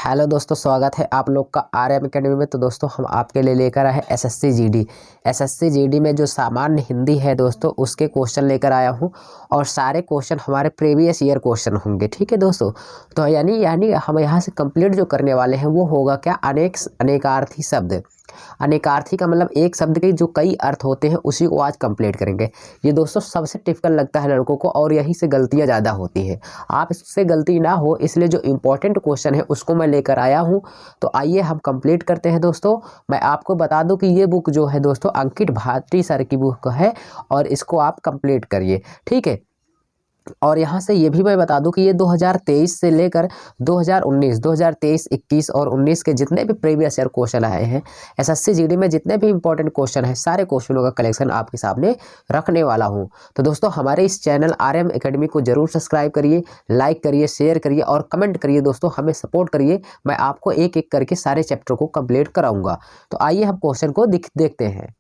Hello दोस्तों, स्वागत है आप लोग का आरएम एकेडमी में। तो दोस्तों हम आपके लिए लेकर आए हैं एसएससी जीडी में जो सामान्य हिंदी है दोस्तों उसके क्वेश्चन लेकर आया हूं। और सारे क्वेश्चन हमारे प्रीवियस ईयर क्वेश्चन होंगे, ठीक है दोस्तों। तो यानी हम यहाँ से कंप्लीट जो करने वाले हैं वो होगा क्या, अनेकार्थी शब्द। अनेकार्थी का मतलब एक शब्द के जो कई अर्थ होते हैं उसी को आज कंप्लीट करेंगे। ये दोस्तों सबसे टिपिकल लगता है लड़कों को और यहीं से गलतियां ज़्यादा होती है। आप इससे गलती ना हो इसलिए जो इम्पोर्टेंट क्वेश्चन है उसको मैं लेकर आया हूं। तो आइए हम कंप्लीट करते हैं दोस्तों। मैं आपको बता दूं कि ये बुक जो है दोस्तों अंकित भाटी सर की बुक है और इसको आप कंप्लीट करिए, ठीक है। और यहाँ से ये भी मैं बता दूं कि ये 2023 से लेकर 2019, 2023, 21 और 19 के जितने भी प्रीवियस ईयर क्वेश्चन आए हैं एसएससी जीडी में, जितने भी इंपॉर्टेंट क्वेश्चन हैं सारे क्वेश्चनों का कलेक्शन आपके सामने रखने वाला हूं। तो दोस्तों हमारे इस चैनल आरएम एकेडमी को जरूर सब्सक्राइब करिए, लाइक करिए, शेयर करिए और कमेंट करिए दोस्तों, हमें सपोर्ट करिए। मैं आपको एक एक करके सारे चैप्टर को कंप्लीट कराऊंगा। तो आइए हम क्वेश्चन को देखते हैं।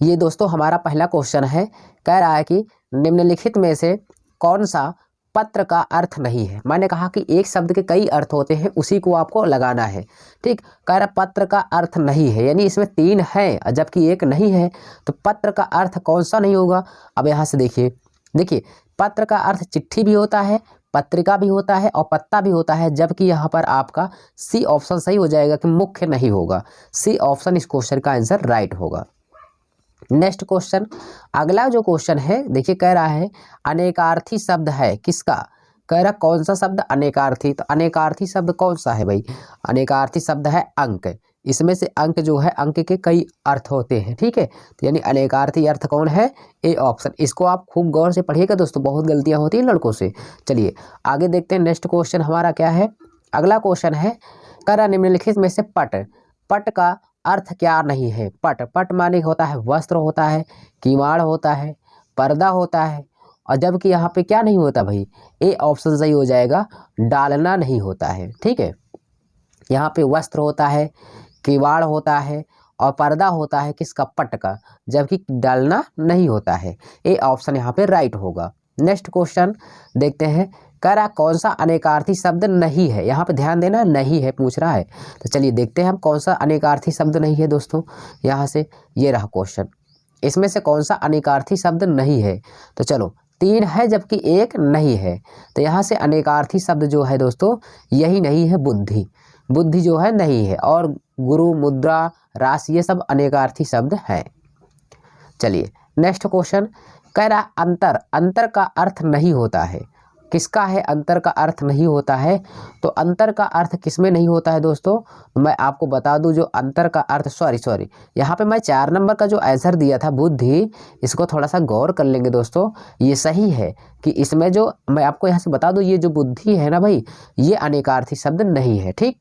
ये दोस्तों हमारा पहला क्वेश्चन है, कह रहा है कि निम्नलिखित में से कौन सा पत्र का अर्थ नहीं है। मैंने कहा कि एक शब्द के कई अर्थ होते हैं उसी को आपको लगाना है, ठीक। कह रहा पत्र का अर्थ नहीं है, यानी इसमें 3 है जबकि एक नहीं है। तो पत्र का अर्थ कौन सा नहीं होगा। अब यहाँ से देखिए पत्र का अर्थ चिट्ठी भी होता है, पत्रिका भी होता है और पत्ता भी होता है, जबकि यहाँ पर आपका सी ऑप्शन सही हो जाएगा कि मुख्य नहीं होगा। सी ऑप्शन इस क्वेश्चन का आंसर राइट होगा। नेक्स्ट क्वेश्चन, अगला जो क्वेश्चन है देखिए, कह रहा है अनेकार्थी शब्द है किसका। कह रहा कौन सा शब्द अनेकार्थी। तो अनेकार्थी शब्द कौन सा है भाई, अनेकार्थी शब्द है अंक। इसमें से अंक जो है अंक के कई अर्थ होते हैं, ठीक है। तो यानी अनेकार्थी अर्थ कौन है, ए ऑप्शन। इसको आप खूब गौर से पढ़िएगा दोस्तों, बहुत गलतियां होती हैं लड़कों से। चलिए आगे देखते हैं। नेक्स्ट क्वेश्चन हमारा क्या है, अगला क्वेश्चन है, कह रहा निम्नलिखित में से पट का अर्थ क्या नहीं है। पट माने होता है वस्त्र होता है, किवाड़ होता है, पर्दा होता है, और जबकि यहाँ पे क्या नहीं होता भाई, ए ऑप्शन सही हो जाएगा, डालना नहीं होता है, ठीक है। यहाँ पे वस्त्र होता है, किवाड़ होता है और पर्दा होता है किसका, पट का, जबकि डालना नहीं होता है। ए ऑप्शन यहाँ पे राइट होगा। नेक्स्ट क्वेश्चन देखते हैं, कह रहा कौन सा अनेकार्थी शब्द नहीं है। यहाँ पे ध्यान देना, नहीं है पूछ रहा है। तो चलिए देखते हैं हम कौन सा अनेकार्थी शब्द नहीं है दोस्तों। यहाँ से ये रहा क्वेश्चन, इसमें से कौन सा अनेकार्थी शब्द नहीं है। तो चलो 3 है जबकि एक नहीं है। तो यहाँ से अनेकार्थी शब्द जो है दोस्तों यही नहीं है, बुद्धि जो है नहीं है, और गुरु, मुद्रा, राशि ये सब अनेकार्थी शब्द हैं। चलिए नेक्स्ट क्वेश्चन, कह रहा अंतर का अर्थ नहीं होता है। किसका है अंतर का अर्थ नहीं होता है। तो अंतर का अर्थ किसमें नहीं होता है दोस्तों, मैं आपको बता दूं जो अंतर का अर्थ, सॉरी यहाँ पे मैं 4 नंबर का जो आंसर दिया था बुद्धि, इसको थोड़ा सा गौर कर लेंगे दोस्तों। ये सही है कि इसमें जो मैं आपको यहाँ से बता दूं, ये जो बुद्धि है ना भाई, ये अनेकार्थी शब्द नहीं है, ठीक।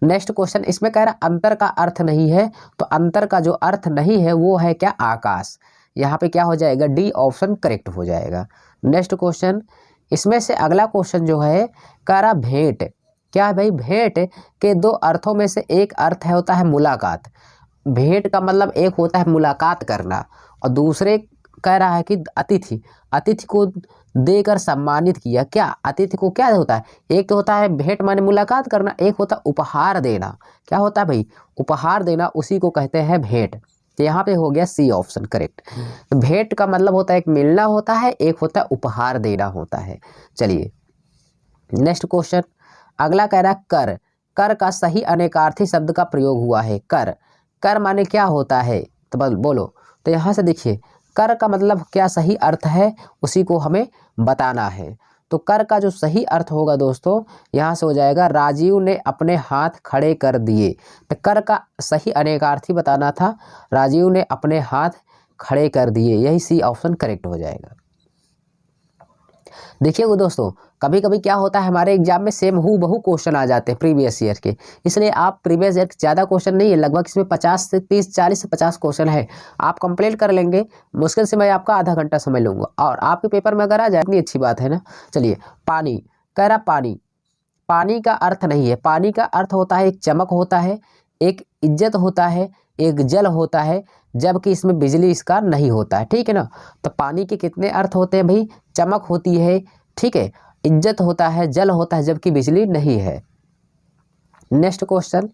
नेक्स्ट क्वेश्चन, इसमें कह रहा अंतर का अर्थ नहीं है। तो अंतर का जो अर्थ नहीं है वो है क्या, आकाश। यहाँ पे क्या हो जाएगा, डी ऑप्शन करेक्ट हो जाएगा। नेक्स्ट क्वेश्चन, इसमें से अगला क्वेश्चन जो है, कह रहा भेंट। क्या है भाई, भेंट के 2 अर्थों में से एक अर्थ है होता है मुलाकात। भेंट का मतलब एक होता है मुलाकात करना और दूसरे कह रहा है कि अतिथि को देकर सम्मानित किया। क्या अतिथि को क्या होता है, एक तो होता है भेंट माने मुलाकात करना, एक होता है उपहार देना। क्या होता है भाई, उपहार देना, उसी को कहते हैं भेंट। तो यहाँ पे हो गया सी ऑप्शन करेक्ट। तो भेंट का मतलब होता है एक मिलना होता है, एक होता है उपहार देना होता है। चलिए नेक्स्ट क्वेश्चन, अगला कह रहा है कर का सही अनेकार्थी शब्द का प्रयोग हुआ है। कर माने क्या होता है, तो बोलो। तो यहाँ से देखिए कर का मतलब क्या सही अर्थ है उसी को हमें बताना है। तो कर का जो सही अर्थ होगा दोस्तों यहाँ से हो जाएगा, राजीव ने अपने हाथ खड़े कर दिए। तो कर का सही अनेकार्थी बताना था, राजीव ने अपने हाथ खड़े कर दिए, यही सी ऑप्शन करेक्ट हो जाएगा। देखिए वो दोस्तों कभी कभी क्या होता है, हमारे एग्जाम में सेम हूबहू क्वेश्चन आ जाते हैं प्रीवियस ईयर के, इसलिए आप प्रीवियस ईयर के ज़्यादा क्वेश्चन नहीं है, लगभग इसमें 50 से 30, 40 से 50 क्वेश्चन है, आप कंप्लीट कर लेंगे। मुश्किल से मैं आपका आधा घंटा समय लूँगा और आपके पेपर में अगर आ जाए इतनी अच्छी बात है ना। चलिए पानी, कह रहा पानी का अर्थ नहीं है। पानी का अर्थ होता है एक चमक होता है, एक इज्जत होता है, एक जल होता है, जबकि इसमें बिजली इसका नहीं होता है, ठीक है ना। तो पानी के कितने अर्थ होते हैं भाई, चमक होती है, ठीक है, इज्जत होता है, जल होता है, जबकि बिजली नहीं है। नेक्स्ट क्वेश्चन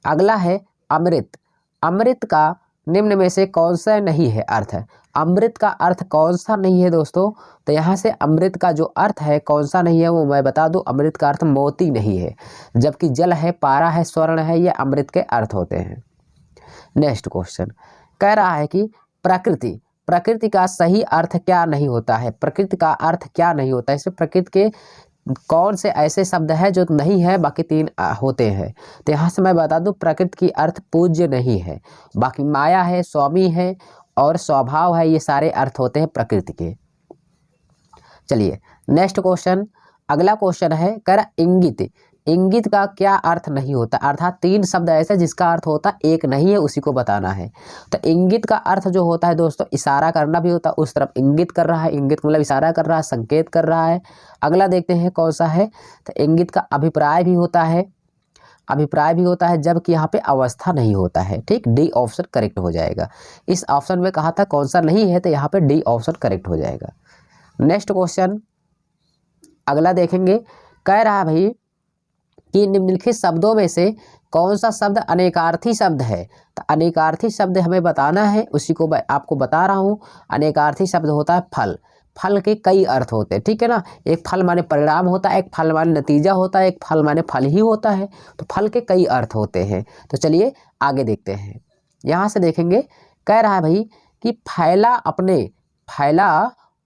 अगला है अमृत। अमृत का निम्न में से कौन सा नहीं है अर्थ है? अमृत का अर्थ कौन सा नहीं है दोस्तों? तो यहाँ से अमृत का जो अर्थ है कौन सा नहीं है वो मैं बता दूं। अमृत का अर्थ मोती नहीं है, जबकि जल है, पारा है, स्वर्ण है, ये अमृत के अर्थ होते हैं। नेक्स्ट क्वेश्चन कह रहा है कि प्रकृति, प्रकृति का सही अर्थ क्या नहीं होता है? प्रकृति का अर्थ क्या नहीं होता है? इसमें प्रकृति के कौन से ऐसे शब्द है जो नहीं है, बाकी तीन होते हैं। तो यहाँ से मैं बता दूं प्रकृति की अर्थ पूज्य नहीं है, बाकी माया है, स्वामी है और स्वभाव है, ये सारे अर्थ होते हैं प्रकृति के। चलिए नेक्स्ट क्वेश्चन, अगला क्वेश्चन है कह रहा इंगित। इंगित का क्या अर्थ नहीं होता? अर्थात तीन शब्द ऐसे जिसका अर्थ होता एक नहीं है, उसी को बताना है। तो इंगित का अर्थ जो होता है दोस्तों, इशारा करना भी होता है, उस तरफ इंगित कर रहा है। इंगित मतलब इशारा कर रहा है, संकेत कर रहा है। अगला देखते हैं कौन सा है। तो इंगित का अभिप्राय भी होता है, अभिप्राय भी होता है, जबकि यहाँ पे अवस्था नहीं होता है। ठीक, डी ऑप्शन करेक्ट हो जाएगा। इस ऑप्शन में कहा था कौन सा नहीं है, तो यहाँ पे डी ऑप्शन करेक्ट हो जाएगा। नेक्स्ट क्वेश्चन अगला देखेंगे, कह रहा है भाई कि निम्नलिखित शब्दों में से कौन सा शब्द अनेकार्थी शब्द है? तो अनेकार्थी शब्द हमें बताना है, उसी को आपको बता रहा हूँ। अनेकार्थी शब्द होता है फल। फल के कई अर्थ होते हैं, ठीक है ना। एक फल माने परिणाम होता है, एक फल माने नतीजा होता है, एक फल माने फल ही होता है। तो फल के कई अर्थ होते हैं। तो चलिए आगे देखते हैं। यहाँ से देखेंगे, कह रहा है भाई कि फैला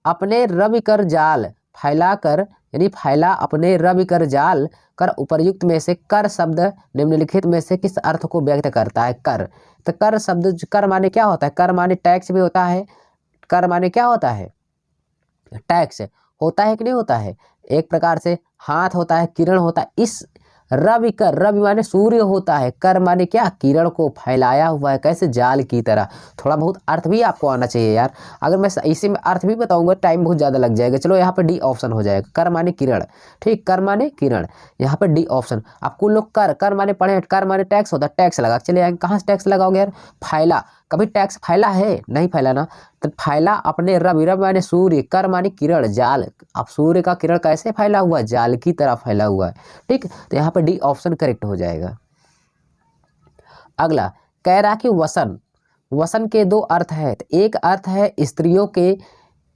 अपने रवि कर जाल, फैला कर यानी फैला अपने रवि कर जाल कर उपर्युक्त में से कर शब्द निम्नलिखित में से किस अर्थ को व्यक्त करता है? कर। तो कर शब्द, कर माने क्या होता है? कर माने टैक्स भी होता है। कर माने क्या होता है? टैक्स होता है कि नहीं होता है? एक प्रकार से हाथ होता है, किरण होता है। इस रवि कर, रवि माने सूर्य होता है, कर माने क्या? किरण को फैलाया हुआ है, कैसे? जाल की तरह। थोड़ा बहुत अर्थ भी आपको आना चाहिए यार। अगर मैं इसी में अर्थ भी बताऊंगा टाइम बहुत ज़्यादा लग जाएगा। चलो यहाँ पे डी ऑप्शन हो जाएगा, कर माने किरण। ठीक, कर माने किरण, यहाँ पे डी ऑप्शन। आपको लोग कर माने पढ़े, कर माने टैक्स होता है, टैक्स लगा। चलिए कहाँ से टैक्स लगाओगे यार? फैला, कभी टैक्स फैला है? नहीं फैला ना। तो फैला अपने रवि, रवि माने सूर्य, कर माने किरण, जाल। अब सूर्य का किरण कैसे फैला हुआ है? जाल की तरह फैला हुआ है। ठीक, तो यहाँ पे डी ऑप्शन करेक्ट हो जाएगा। अगला कह रहा कि वसन, वसन के दो अर्थ है। तो एक अर्थ है स्त्रियों के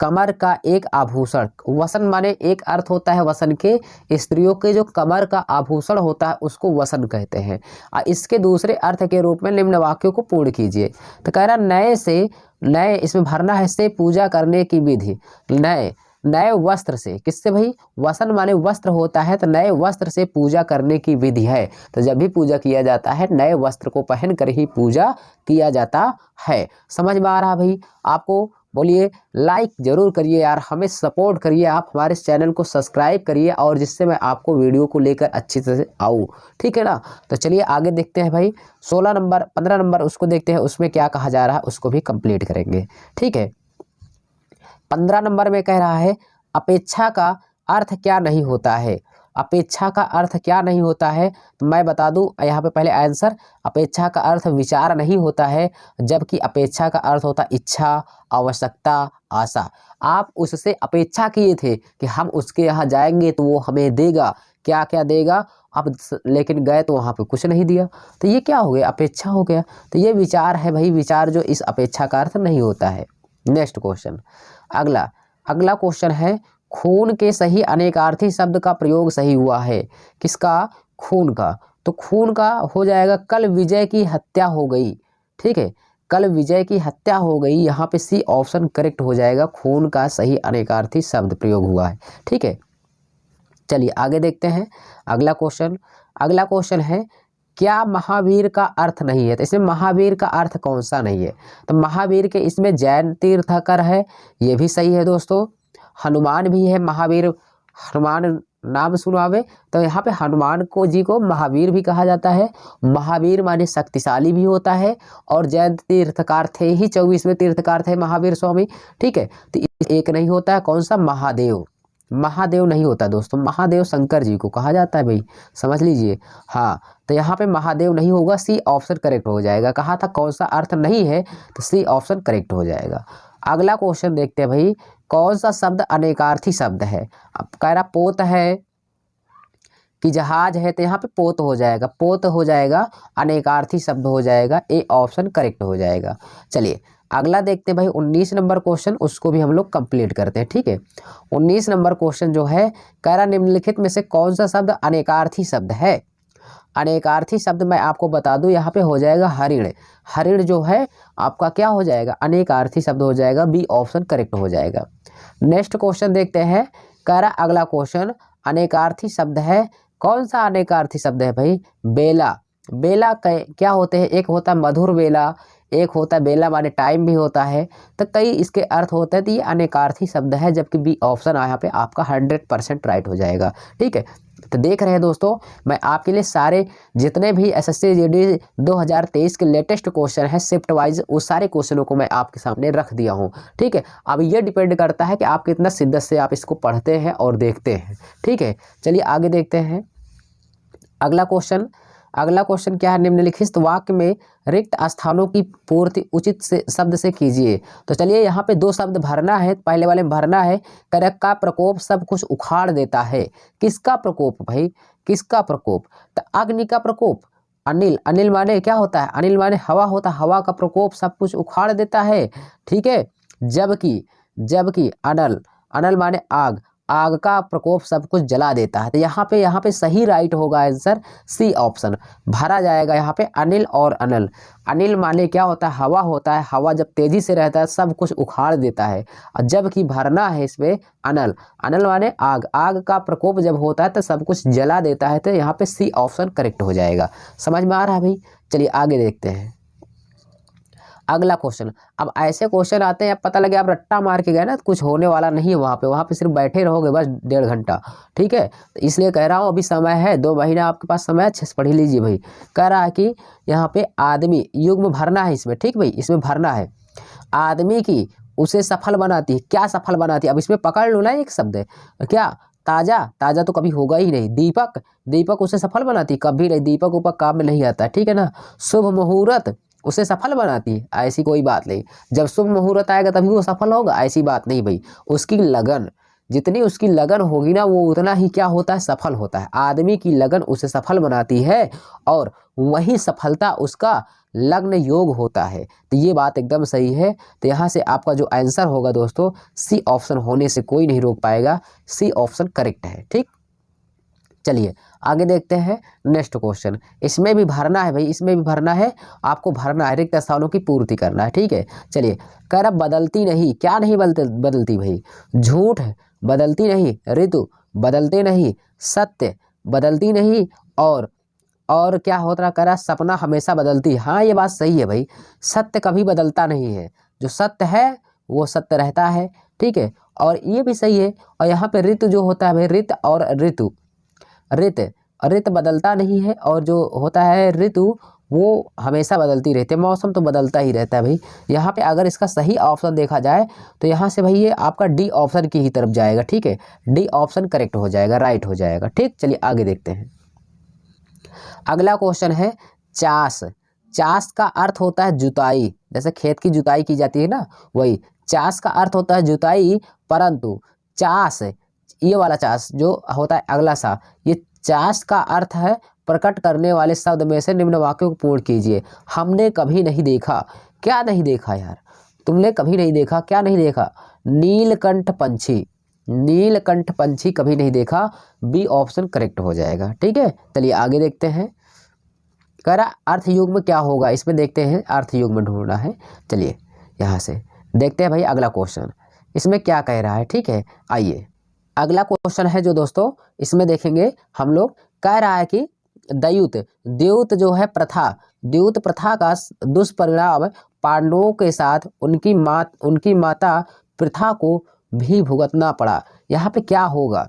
कमर का एक आभूषण। वसन माने एक अर्थ होता है वसन के, स्त्रियों के जो कमर का आभूषण होता है उसको वसन कहते हैं। इसके दूसरे अर्थ के रूप में निम्न वाक्यों को पूर्ण कीजिए। तो कह रहा नए से, नए इसमें भरना है, से पूजा करने की विधि। नए वस्त्र से, किससे भाई? वसन माने वस्त्र होता है, तो नए वस्त्र से पूजा करने की विधि है। तो जब भी पूजा किया जाता है नए वस्त्र को पहन कर ही पूजा किया जाता है। समझ में आ रहा भाई आपको? बोलिए लाइक जरूर करिए यार, हमें सपोर्ट करिए, आप हमारे इस चैनल को सब्सक्राइब करिए, और जिससे मैं आपको वीडियो को लेकर अच्छी तरह से आऊँ, ठीक है ना। तो चलिए आगे देखते हैं भाई। 16 नंबर 15 नंबर उसको देखते हैं, उसमें क्या कहा जा रहा है उसको भी कंप्लीट करेंगे, ठीक है। 15 नंबर में कह रहा है अपेक्षा का अर्थ क्या नहीं होता है? अपेक्षा का अर्थ क्या नहीं होता है? तो मैं बता दूं यहाँ पे पहले आंसर। अपेक्षा का अर्थ विचार नहीं होता है, जबकि अपेक्षा का अर्थ होता इच्छा, आवश्यकता, आशा। आप उससे अपेक्षा किए थे कि हम उसके यहाँ जाएंगे तो वो हमें देगा, क्या क्या देगा। अब लेकिन गए तो वहाँ पे कुछ नहीं दिया, तो ये क्या हो गया? अपेक्षा हो गया। तो ये विचार है भाई, विचार जो इस अपेक्षा का अर्थ नहीं होता है। नेक्स्ट क्वेश्चन, अगला क्वेश्चन है खून के सही अनेकार्थी शब्द का प्रयोग सही हुआ है। किसका? खून का। तो खून का हो जाएगा कल विजय की हत्या हो गई। ठीक है, कल विजय की हत्या हो गई, यहाँ पे सी ऑप्शन करेक्ट हो जाएगा। खून का सही अनेकार्थी शब्द प्रयोग हुआ है, ठीक है। चलिए आगे देखते हैं अगला क्वेश्चन है क्या महावीर का अर्थ नहीं है? तो इसमें महावीर का अर्थ कौन सा नहीं है? तो महावीर के इसमें जैन तीर्थकर है, ये भी सही है दोस्तों। हनुमान भी है, महावीर, हनुमान नाम सुनावे, तो यहाँ पे हनुमान को जी को महावीर भी कहा जाता है। महावीर माने शक्तिशाली भी होता है, और जैन तीर्थकार थे ही, 24वें तीर्थकार थे महावीर स्वामी, ठीक है। तो एक नहीं होता है, कौन सा? महादेव। महादेव नहीं होता दोस्तों, महादेव शंकर जी को कहा जाता है भाई, समझ लीजिए। हाँ, तो यहाँ पे महादेव नहीं होगा, सी ऑप्शन करेक्ट हो जाएगा। कहा था कौन सा अर्थ नहीं है, तो सी ऑप्शन करेक्ट हो जाएगा। अगला क्वेश्चन देखते हैं भाई, कौन सा शब्द अनेकार्थी शब्द है? अब कह रहा पोत है कि जहाज है, तो यहाँ पे पोत हो जाएगा, पोत हो जाएगा, अनेकार्थी शब्द हो जाएगा, ए ऑप्शन करेक्ट हो जाएगा। चलिए अगला देखते हैं भाई 19 नंबर क्वेश्चन, उसको भी हम लोग कंप्लीट करते हैं। ठीक है, 19 नंबर क्वेश्चन जो है कह रहा निम्नलिखित में से कौन सा शब्द अनेकार्थी शब्द है? अनेकार्थी शब्द मैं आपको बता दूं, यहाँ पे हो जाएगा हरिण। हरिण जो है आपका क्या हो जाएगा? अनेकार्थी शब्द हो जाएगा, बी ऑप्शन करेक्ट हो जाएगा। नेक्स्ट क्वेश्चन देखते हैं, कह रहा अगला क्वेश्चन अनेकार्थी शब्द है, कौन सा अनेकार्थी शब्द है भाई? बेला। बेला क्या होते हैं? एक होता है मधुर बेला, एक होता है बेला माने टाइम भी होता है, तो कई इसके अर्थ होते हैं, तो ये अनेकार्थी शब्द है, जबकि बी ऑप्शन यहाँ पे आपका 100% राइट हो जाएगा। ठीक है, तो देख रहे हैं दोस्तों, मैं आपके लिए सारे जितने भी एसएससी जीडी 2023 के लेटेस्ट क्वेश्चन है शिफ्ट वाइज, उस सारे क्वेश्चनों को मैं आपके सामने रख दिया हूं। ठीक है, अब ये डिपेंड करता है कि आप कितना शिद्दत से आप इसको पढ़ते हैं और देखते हैं। ठीक है, चलिए आगे देखते हैं अगला क्वेश्चन। अगला क्वेश्चन क्या है? निम्नलिखित वाक्य में रिक्त स्थानों की पूर्ति उचित से शब्द से कीजिए। तो चलिए यहाँ पे दो शब्द भरना है, पहले वाले में भरना है, करक का प्रकोप सब कुछ उखाड़ देता है। किसका प्रकोप भाई? किसका प्रकोप? तो अग्नि का प्रकोप, अनिल, अनिल माने क्या होता है? अनिल माने हवा होता है, हवा का प्रकोप सब कुछ उखाड़ देता है। ठीक है, जबकि अनल, अनल माने आग, आग का प्रकोप सब कुछ जला देता है। तो यहाँ पे सही राइट होगा आंसर सी ऑप्शन भरा जाएगा। यहाँ पे अनिल और अनल, अनिल माने क्या होता है? हवा होता है, हवा जब तेजी से रहता है सब कुछ उखाड़ देता है। और जबकि भरना है इसमें अनल, अनल माने आग, आग का प्रकोप जब होता है तो सब कुछ जला देता है। तो यहाँ पे सी ऑप्शन करेक्ट हो जाएगा। समझ में आ रहा है भाई? चलिए आगे देखते हैं अगला क्वेश्चन। अब ऐसे क्वेश्चन आते हैं, अब पता लगे आप रट्टा मार के गए ना, तो कुछ होने वाला नहीं है वहाँ पे सिर्फ बैठे रहोगे बस 1.5 घंटा। ठीक है, तो इसलिए कह रहा हूँ अभी समय है, 2 महीना आपके पास समय, अच्छे से पढ़ लीजिए भाई। कह रहा है कि यहाँ पे आदमी युग्म भरना है इसमें। ठीक भाई, इसमें भरना है आदमी की उसे सफल बनाती है। क्या सफल बनाती है? अब इसमें पकड़ लो ना एक शब्द है क्या? ताजा, ताजा तो कभी होगा ही नहीं। दीपक, दीपक उसे सफल बनाती, कभी नहीं, दीपक ऊपर काम में नहीं आता। ठीक है ना। शुभ मुहूर्त उसे सफल बनाती है, ऐसी कोई बात नहीं। जब शुभ मुहूर्त आएगा तभी वो सफल होगा, ऐसी बात नहीं भाई। उसकी लगन, जितनी उसकी लगन होगी ना, वो उतना ही क्या होता है? सफल होता है। आदमी की लगन उसे सफल बनाती है और वही सफलता उसका लग्न योग होता है। तो ये बात एकदम सही है। तो यहाँ से आपका जो आंसर होगा दोस्तों, सी ऑप्शन होने से कोई नहीं रोक पाएगा, सी ऑप्शन करेक्ट है। ठीक, चलिए आगे देखते हैं नेक्स्ट क्वेश्चन। इसमें भी भरना है भाई, इसमें भी भरना है, आपको भरना है, रिक्त स्थानों की पूर्ति करना है। ठीक है, चलिए कह रहा बदलती नहीं, क्या नहीं बदलती भाई? झूठ बदलती नहीं, ऋतु बदलते नहीं, सत्य बदलती नहीं, और क्या होता कह रहा सपना हमेशा बदलती। हाँ ये बात सही है भाई, सत्य कभी बदलता नहीं है, जो सत्य है वो सत्य रहता है। ठीक है, और ये भी सही है। और यहाँ पे ऋतु जो होता है भाई, ऋत और ऋतु, ऋत बदलता नहीं है, और जो होता है ऋतु वो हमेशा बदलती रहती है। मौसम तो बदलता ही रहता है भाई। यहाँ पे अगर इसका सही ऑप्शन देखा जाए तो यहाँ से भाई ये आपका डी ऑप्शन की ही तरफ जाएगा। ठीक है, डी ऑप्शन करेक्ट हो जाएगा, राइट हो जाएगा। ठीक, चलिए आगे देखते हैं अगला क्वेश्चन है चास। चास का अर्थ होता है जुताई, जैसे खेत की जुताई की जाती है ना, वही चास का अर्थ होता है जुताई। परंतु चास, ये वाला चास जो होता है अगला सा, ये चास का अर्थ है प्रकट करने वाले शब्द में से निम्न वाक्यों को पूर्ण कीजिए। हमने कभी नहीं देखा, क्या नहीं देखा यार? तुमने कभी नहीं देखा, क्या नहीं देखा? नीलकंठ पंछी, नीलकंठ पंछी कभी नहीं देखा, बी ऑप्शन करेक्ट हो जाएगा। ठीक है, चलिए आगे देखते हैं। कह रहा अर्थ युग्म क्या होगा, इसमें देखते हैं, अर्थ युग्म ढूंढना है। चलिए यहाँ से देखते हैं भाई अगला क्वेश्चन, इसमें क्या कह रहा है। ठीक है, आइए अगला क्वेश्चन है जो दोस्तों, इसमें देखेंगे हम लोग। कह रहा है कि द्यूत, द्यूत जो है प्रथा, द्यूत प्रथा का दुष्परिणाम पांडवों के साथ उनकी माता प्रथा को भी भुगतना पड़ा। यहाँ पे क्या होगा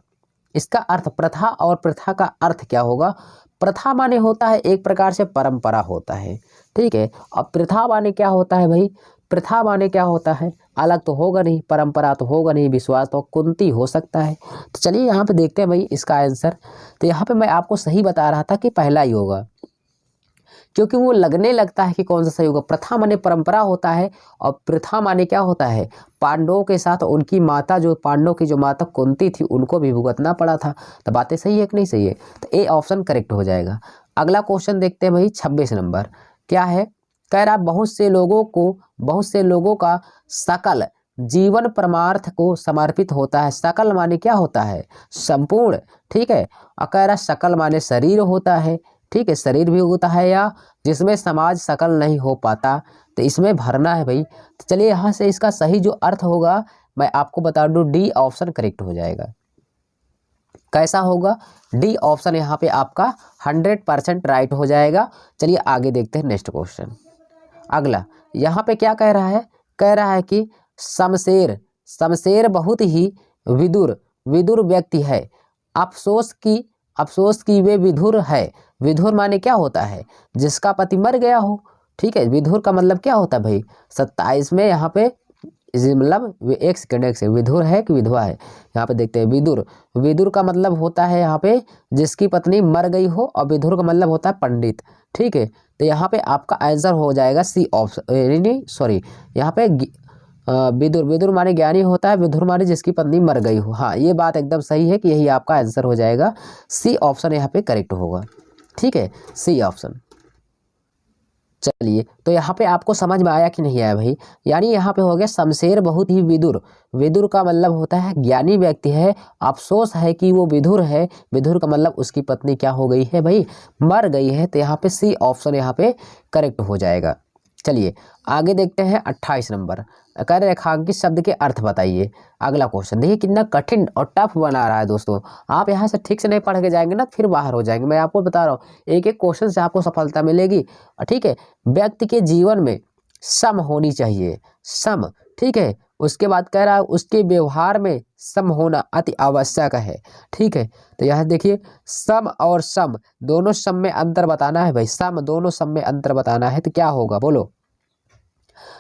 इसका अर्थ? प्रथा और प्रथा का अर्थ क्या होगा? प्रथा माने होता है एक प्रकार से परंपरा होता है। ठीक है, और प्रथा माने क्या होता है भाई? प्रथा माने क्या होता है? अलग तो होगा नहीं, परंपरा तो होगा नहीं, विश्वास तो कुंती हो सकता है। तो चलिए यहाँ पे देखते हैं भाई इसका आंसर। तो यहाँ पे मैं आपको सही बता रहा था कि पहला ही होगा, क्योंकि वो लगने लगता है कि कौन सा सही होगा। प्रथा माने परंपरा होता है, और प्रथा माने क्या होता है, पांडवों के साथ उनकी माता, जो पांडवों की जो माता कुंती थी, उनको भी भुगतना पड़ा था। तो बातें सही है कि नहीं सही है, तो ए ऑप्शन करेक्ट हो जाएगा। अगला क्वेश्चन देखते हैं भाई 26 नंबर क्या है। कह रहा बहुत से लोगों का सकल जीवन परमार्थ को समर्पित होता है। सकल माने क्या होता है, संपूर्ण, ठीक है। और कह रहा सकल माने शरीर होता है, ठीक है, शरीर भी होता है, या जिसमें समाज सकल नहीं हो पाता, तो इसमें भरना है भाई। तो चलिए यहाँ से इसका सही जो अर्थ होगा मैं आपको बता दूं, डी ऑप्शन करेक्ट हो जाएगा। कैसा होगा, डी ऑप्शन यहाँ पे आपका 100% राइट हो जाएगा। चलिए आगे देखते हैं नेक्स्ट क्वेश्चन। अगला यहाँ पे क्या कह रहा है कि शमशेर बहुत ही विदुर व्यक्ति है। अफसोस की वे विधुर है। विधुर माने क्या होता है, जिसका पति मर गया हो, ठीक है। विधुर का मतलब क्या होता है भाई, 27 में यहाँ पे मतलब एक सेकंड से विधुर है कि विधवा है, यहाँ पे देखते हैं। विदुर का मतलब होता है यहाँ पे जिसकी पत्नी मर गई हो, और विधुर का मतलब होता है पंडित, ठीक है। तो यहाँ पे आपका आंसर हो जाएगा सी ऑप्शन, सॉरी, यहाँ पे विदुर माने ज्ञानी होता है, विधुर माने जिसकी पत्नी मर गई हो। हाँ, ये बात एकदम सही है कि यही आपका आंसर हो जाएगा, सी ऑप्शन यहाँ पे करेक्ट होगा, ठीक है, सी ऑप्शन। चलिए तो यहाँ पे आपको समझ में आया कि नहीं आया भाई, यानी यहाँ पे हो गया शमशेर बहुत ही विदुर का मतलब होता है ज्ञानी व्यक्ति है। अफसोस है कि वो विधुर है, विधुर का मतलब उसकी पत्नी क्या हो गई है भाई, मर गई है। तो यहाँ पे सी ऑप्शन यहाँ पे करेक्ट हो जाएगा। चलिए आगे देखते हैं 28 नंबर। कह रहे रेखांकित शब्द के अर्थ बताइए। अगला क्वेश्चन देखिए कितना कठिन और टफ बना रहा है दोस्तों। आप यहाँ से ठीक से नहीं पढ़ के जाएंगे ना, फिर बाहर हो जाएंगे। मैं आपको बता रहा हूँ, एक एक क्वेश्चन से आपको सफलता मिलेगी, ठीक है। व्यक्ति के जीवन में सम होनी चाहिए, सम, ठीक है। उसके बाद कह रहा है उसके व्यवहार में सम होना अति आवश्यक है, ठीक है। तो यहाँ देखिए सम और सम दोनों सम में अंतर बताना है भाई, सम दोनों सम में अंतर बताना है। तो क्या होगा बोलो,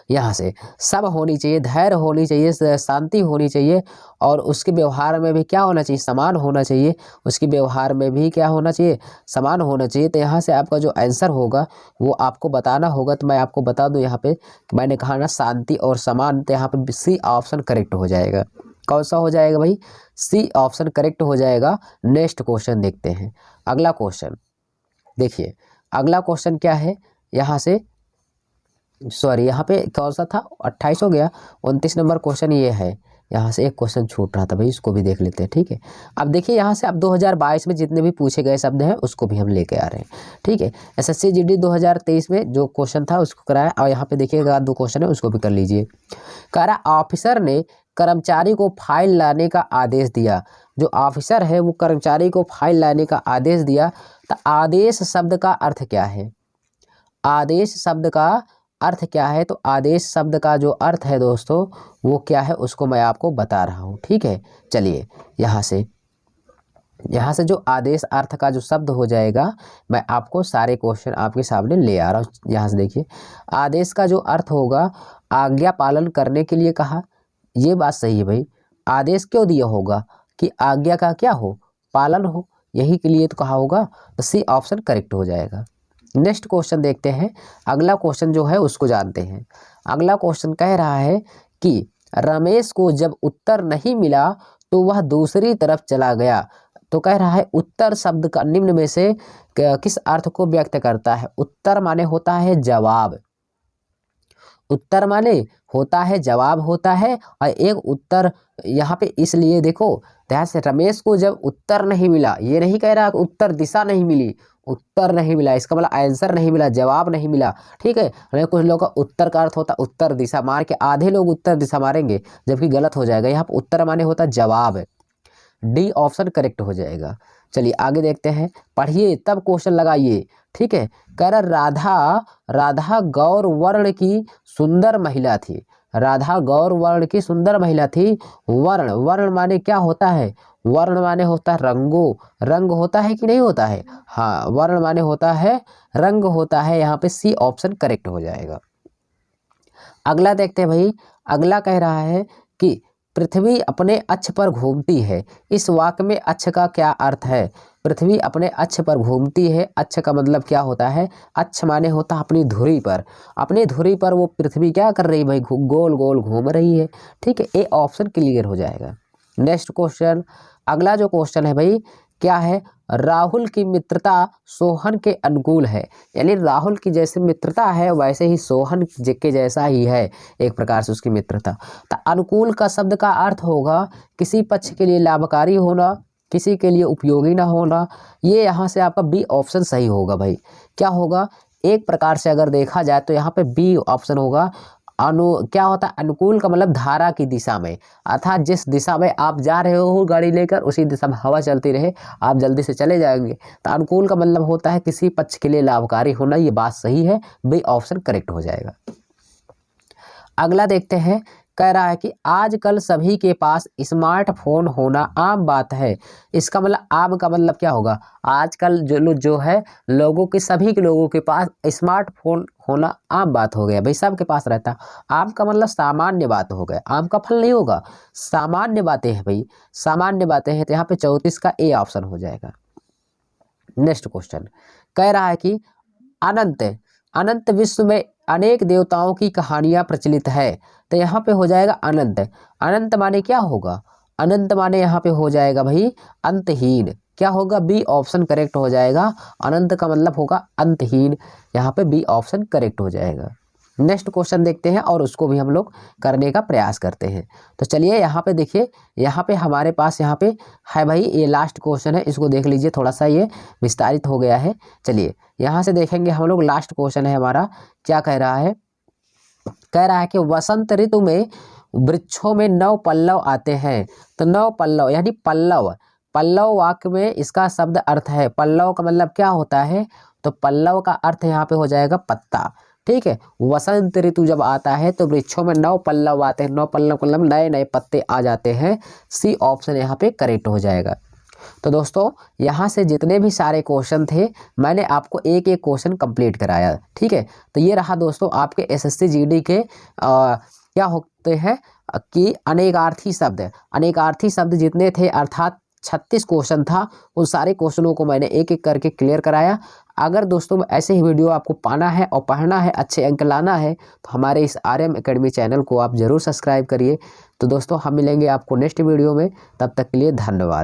यहाँ से सम होनी चाहिए, धैर्य होनी चाहिए, शांति होनी चाहिए, और उसके व्यवहार में भी क्या होना चाहिए, समान होना चाहिए। उसके व्यवहार में भी क्या होना चाहिए, समान होना चाहिए। तो यहाँ से आपका जो आंसर होगा वो आपको बताना होगा। तो मैं आपको बता दूं यहाँ पे, मैंने कहा ना शांति और समान, तो यहाँ पे सी ऑप्शन करेक्ट हो जाएगा। कौन सा हो जाएगा भाई, सी ऑप्शन करेक्ट हो जाएगा। नेक्स्ट क्वेश्चन देखते हैं। अगला क्वेश्चन देखिए, अगला क्वेश्चन क्या है, यहाँ से सॉरी यहाँ पे कौन सा था, 28 हो गया, 29 नंबर क्वेश्चन ये है। यहाँ से एक क्वेश्चन छूट रहा था भाई, इसको भी देख लेते हैं, ठीक है। अब देखिए यहाँ से अब 2022 में जितने भी पूछे गए शब्द हैं उसको भी हम लेके आ रहे हैं, ठीक है। एसएससी जीडी 2023 में जो क्वेश्चन था उसको कराया, और यहाँ पे देखिएगा 2 क्वेश्चन है उसको भी कर लीजिए। कह रहा ऑफिसर ने कर्मचारी को फाइल लाने का आदेश दिया। जो ऑफिसर है वो कर्मचारी को फाइल लाने का आदेश दिया। तो आदेश शब्द का अर्थ क्या है, आदेश शब्द का अर्थ क्या है, तो आदेश शब्द का जो अर्थ है दोस्तों वो क्या है उसको मैं आपको बता रहा हूँ, ठीक है। चलिए यहाँ से जो आदेश अर्थ का जो शब्द हो जाएगा, मैं आपको सारे क्वेश्चन आपके सामने ले आ रहा हूँ। यहाँ से देखिए आदेश का जो अर्थ होगा, आज्ञा पालन करने के लिए कहा, ये बात सही है भाई। आदेश क्यों दिया होगा कि आज्ञा का क्या हो, पालन हो, यही के लिए तो कहा होगा। तो सी ऑप्शन करेक्ट हो जाएगा। नेक्स्ट क्वेश्चन देखते हैं। अगला क्वेश्चन जो है उसको जानते हैं। अगला क्वेश्चन कह रहा है कि रमेश को जब उत्तर नहीं मिला तो वह दूसरी तरफ चला गया। तो कह रहा है उत्तर शब्द का निम्न में से किस अर्थ को व्यक्त करता है। उत्तर माने होता है जवाब, उत्तर माने होता है जवाब होता है, और एक उत्तर यहाँ पे इसलिए देखो ध्यान से, रमेश को जब उत्तर नहीं मिला, ये नहीं कह रहा उत्तर दिशा नहीं मिली, उत्तर नहीं मिला, इसका मतलब आंसर नहीं मिला, जवाब नहीं मिला, ठीक है। कुछ लोगों का उत्तर का अर्थ होता है उत्तर दिशा, मार के आधे लोग उत्तर दिशा मारेंगे जबकि गलत हो जाएगा। यहाँ पर उत्तर माने होता है जवाब, डी ऑप्शन करेक्ट हो जाएगा। चलिए आगे देखते हैं, पढ़िए तब क्वेश्चन लगाइए, ठीक है। कह रहा राधा गौर वर्ण की सुंदर महिला थी। राधा गौर वर्ण की सुंदर महिला थी। वर्ण माने क्या होता है, वर्ण माने होता है रंग होता है कि नहीं होता है, हाँ वर्ण माने होता है रंग होता है। यहाँ पे सी ऑप्शन करेक्ट हो जाएगा। अगला देखते हैं भाई, अगला कह रहा है कि पृथ्वी अपने अक्ष पर घूमती है। इस वाक्य में अक्ष का क्या अर्थ है। पृथ्वी अपने अक्ष पर घूमती है। अक्ष का मतलब क्या होता है? अक्ष माने होता है अपनी धुरी पर, अपनी धुरी पर वो पृथ्वी क्या कर रही है भाई? गोल गोल घूम रही है। ठीक है, ए ऑप्शन क्लियर हो जाएगा। नेक्स्ट क्वेश्चन, अगला जो क्वेश्चन है भाई क्या है? राहुल की मित्रता सोहन के अनुकूल है। यानी राहुल की जैसे मित्रता है वैसे ही सोहन के जैसा ही है एक प्रकार से उसकी मित्रता। तो अनुकूल का शब्द का अर्थ होगा किसी पक्ष के लिए लाभकारी होना, किसी के लिए उपयोगी ना होना। ये यहाँ से आपका बी ऑप्शन सही होगा भाई। क्या होगा? एक प्रकार से अगर देखा जाए तो यहाँ पे बी ऑप्शन होगा। क्या होता है? अनुकूल का मतलब धारा की दिशा में, अर्थात जिस दिशा में आप जा रहे हो गाड़ी लेकर उसी दिशा में हवा चलती रहे, आप जल्दी से चले जाएंगे। तो अनुकूल का मतलब होता है किसी पक्ष के लिए लाभकारी होना। ये बात सही है, बी ऑप्शन करेक्ट हो जाएगा। अगला देखते हैं, कह रहा है कि आजकल सभी के पास स्मार्टफोन होना आम बात है। इसका मतलब आम का मतलब क्या होगा? आजकल जो है लोगों के, सभी के लोगों के पास स्मार्टफोन होना आम बात हो गया भाई, सबके पास रहता है। आम का मतलब सामान्य बात हो गया, आम का फल नहीं होगा, सामान्य बातें हैं भाई, सामान्य बातें हैं। तो यहाँ पे 34 का ए ऑप्शन हो जाएगा। नेक्स्ट क्वेश्चन कह रहा है कि अनंत विश्व में अनेक देवताओं की कहानियां प्रचलित है। तो यहाँ पे हो जाएगा अनंत। अनंत माने क्या होगा? अनंत माने यहाँ पे हो जाएगा भाई अंतहीन। क्या होगा? बी ऑप्शन करेक्ट हो जाएगा। अनंत का मतलब होगा अंतहीन, यहाँ पे बी ऑप्शन करेक्ट हो जाएगा। नेक्स्ट क्वेश्चन देखते हैं और उसको भी हम लोग करने का प्रयास करते हैं। तो चलिए यहाँ पे देखिए, यहाँ पे हमारे पास यहाँ पे है भाई, ये लास्ट क्वेश्चन है, इसको देख लीजिए, थोड़ा सा ये विस्तारित हो गया है। चलिए यहाँ से देखेंगे हम लोग, लास्ट क्वेश्चन है हमारा। क्या कह रहा है? कह रहा है कि वसंत ऋतु में वृक्षों में 9 पल्लव आते हैं। तो 9 पल्लव यानी पल्लव, पल्लव वाक्य में इसका शब्द अर्थ है। पल्लव का मतलब क्या होता है? तो पल्लव का अर्थ यहाँ पे हो जाएगा पत्ता। ठीक है, वसंत ऋतु जब आता है तो वृक्षों में 9 पल्लव आते हैं। 9 पल्लव मतलब नए नए पत्ते आ जाते हैं। सी ऑप्शन यहाँ पे करेक्ट हो जाएगा। तो दोस्तों यहाँ से जितने भी सारे क्वेश्चन थे मैंने आपको एक एक क्वेश्चन कंप्लीट कराया। ठीक है, तो ये रहा दोस्तों आपके एसएससी जीडी के क्या होते हैं कि अनेकार्थी शब्द, अनेकार्थी शब्द जितने थे, अर्थात 36 क्वेश्चन था, उन सारे क्वेश्चनों को मैंने एक एक करके क्लियर कराया। अगर दोस्तों ऐसे ही वीडियो आपको पाना है और पढ़ना है, अच्छे अंक लाना है, तो हमारे इस RM एकेडमी चैनल को आप ज़रूर सब्सक्राइब करिए। तो दोस्तों हम मिलेंगे आपको नेक्स्ट वीडियो में, तब तक के लिए धन्यवाद।